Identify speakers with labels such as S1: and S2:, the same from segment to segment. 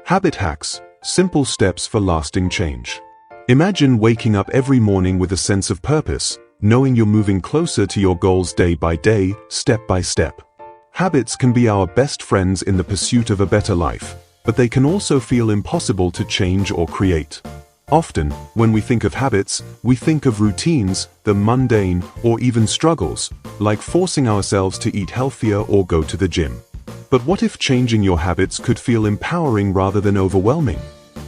S1: Habit hacks, simple steps for lasting change. Imagine waking up every morning with a sense of purpose, knowing you're moving closer to your goals day by day, step by step. Habits can be our best friends in the pursuit of a better life, but they can also feel impossible to change or create. Often, when we think of habits, we think of routines, the mundane, or even struggles, like forcing ourselves to eat healthier or go to the gym. But what if changing your habits could feel empowering rather than overwhelming?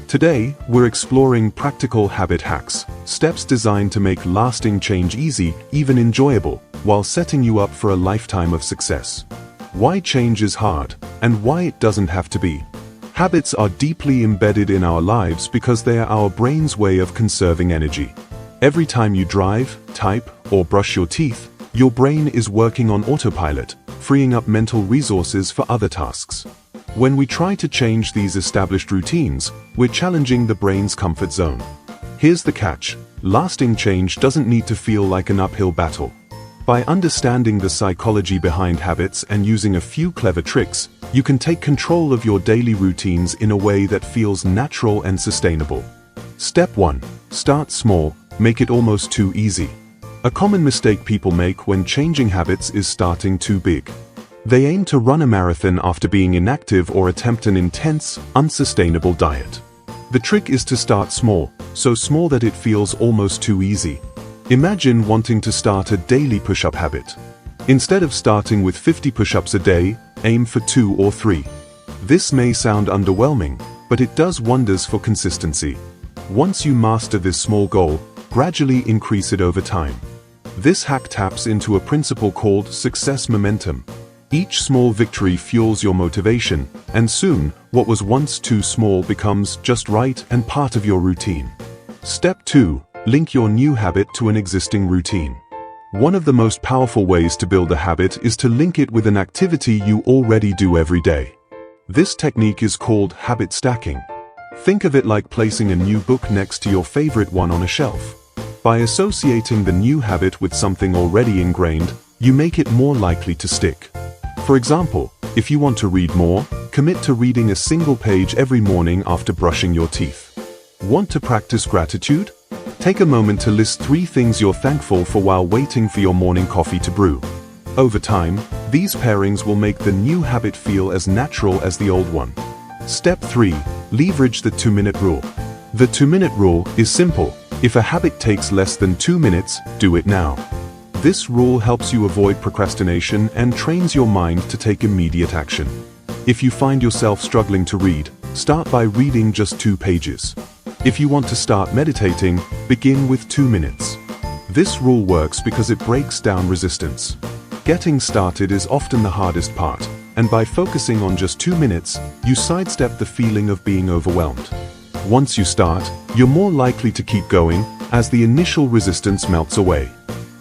S1: Today, we're exploring practical habit hacks, steps designed to make lasting change easy, even enjoyable, while setting you up for a lifetime of success. Why change is hard, and why it doesn't have to be. Habits are deeply embedded in our lives because they are our brain's way of conserving energy. Every time you drive, type, or brush your teeth, your brain is working on autopilot, freeing up mental resources for other tasks. When we try to change these established routines, we're challenging the brain's comfort zone. Here's the catch: lasting change doesn't need to feel like an uphill battle. By understanding the psychology behind habits and using a few clever tricks, you can take control of your daily routines in a way that feels natural and sustainable. Step 1. Start small, make it almost too easy. A common mistake people make when changing habits is starting too big. They aim to run a marathon after being inactive or attempt an intense, unsustainable diet. The trick is to start small, so small that it feels almost too easy. Imagine wanting to start a daily push-up habit. Instead of starting with 50 push-ups a day, aim for 2 or 3. This may sound underwhelming, but it does wonders for consistency. Once you master this small goal, gradually increase it over time. This hack taps into a principle called success momentum. Each small victory fuels your motivation, and soon, what was once too small becomes just right and part of your routine. Step 2. Link your new habit to an existing routine. One of the most powerful ways to build a habit is to link it with an activity you already do every day. This technique is called habit stacking. Think of it like placing a new book next to your favorite one on a shelf. By associating the new habit with something already ingrained, you make it more likely to stick. For example, if you want to read more, commit to reading a single page every morning after brushing your teeth. Want to practice gratitude? Take a moment to list 3 things you're thankful for while waiting for your morning coffee to brew. Over time, these pairings will make the new habit feel as natural as the old one. Step 3. Leverage the 2-minute rule. The 2-minute rule is simple. If a habit takes less than 2 minutes, do it now. This rule helps you avoid procrastination and trains your mind to take immediate action. If you find yourself struggling to read, start by reading just 2 pages. If you want to start meditating, begin with 2 minutes. This rule works because it breaks down resistance. Getting started is often the hardest part, and by focusing on just 2 minutes, you sidestep the feeling of being overwhelmed. Once you start, you're more likely to keep going, as the initial resistance melts away.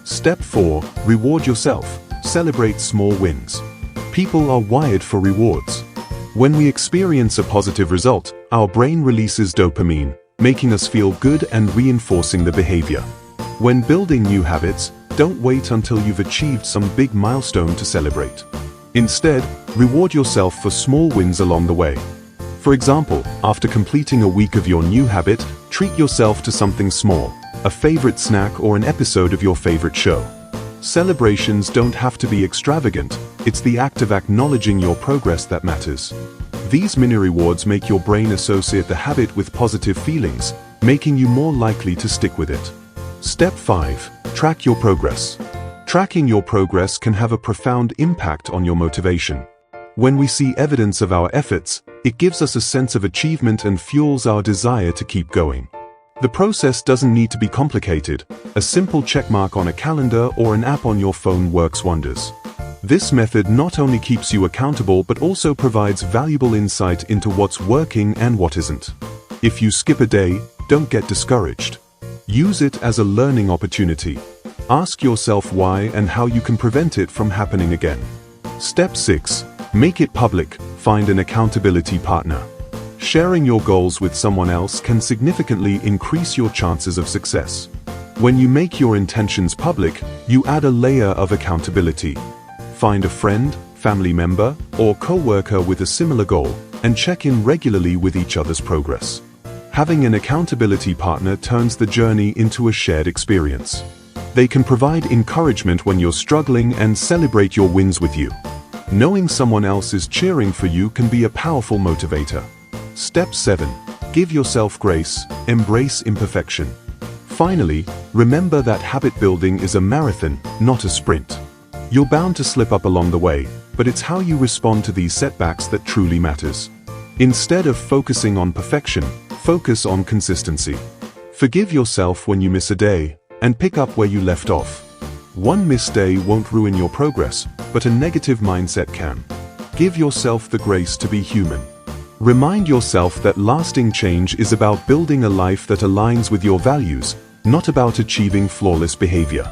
S1: Step 4. Reward yourself. Celebrate small wins. People are wired for rewards. When we experience a positive result, our brain releases dopamine, making us feel good and reinforcing the behavior. When building new habits, don't wait until you've achieved some big milestone to celebrate. Instead, reward yourself for small wins along the way. For example, after completing a week of your new habit, treat yourself to something small, a favorite snack or an episode of your favorite show. Celebrations don't have to be extravagant, it's the act of acknowledging your progress that matters. These mini rewards make your brain associate the habit with positive feelings, making you more likely to stick with it. Step 5. Track your progress. Tracking your progress can have a profound impact on your motivation. When we see evidence of our efforts, it gives us a sense of achievement and fuels our desire to keep going. The process doesn't need to be complicated. A simple checkmark on a calendar or an app on your phone works wonders. This method not only keeps you accountable but also provides valuable insight into what's working and what isn't. If you skip a day, don't get discouraged. Use it as a learning opportunity. Ask yourself why and how you can prevent it from happening again. Step 6. Make it public. Find an accountability partner. Sharing your goals with someone else can significantly increase your chances of success. When you make your intentions public, you add a layer of accountability. Find a friend, family member, or co-worker with a similar goal, and check in regularly with each other's progress. Having an accountability partner turns the journey into a shared experience. They can provide encouragement when you're struggling and celebrate your wins with you. Knowing someone else is cheering for you can be a powerful motivator. Step 7. Give yourself grace, embrace imperfection. Finally, remember that habit building is a marathon, not a sprint. You're bound to slip up along the way, but it's how you respond to these setbacks that truly matters. Instead of focusing on perfection, focus on consistency. Forgive yourself when you miss a day, and pick up where you left off. One missed day won't ruin your progress, but a negative mindset can. Give yourself the grace to be human. Remind yourself that lasting change is about building a life that aligns with your values, not about achieving flawless behavior.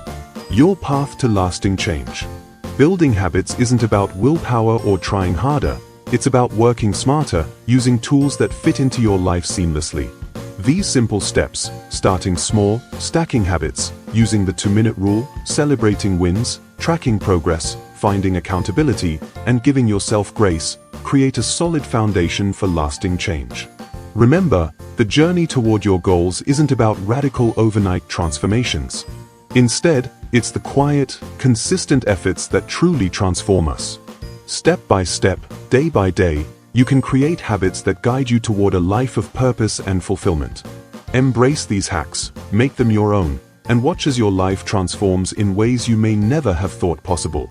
S1: Your path to lasting change. Building habits isn't about willpower or trying harder, it's about working smarter, using tools that fit into your life seamlessly. These simple steps, starting small, stacking habits, using the 2-minute rule, celebrating wins, tracking progress, finding accountability, and giving yourself grace, create a solid foundation for lasting change. Remember, the journey toward your goals isn't about radical overnight transformations. Instead, it's the quiet, consistent efforts that truly transform us. Step by step, day by day, you can create habits that guide you toward a life of purpose and fulfillment. Embrace these hacks, make them your own, and watch as your life transforms in ways you may never have thought possible.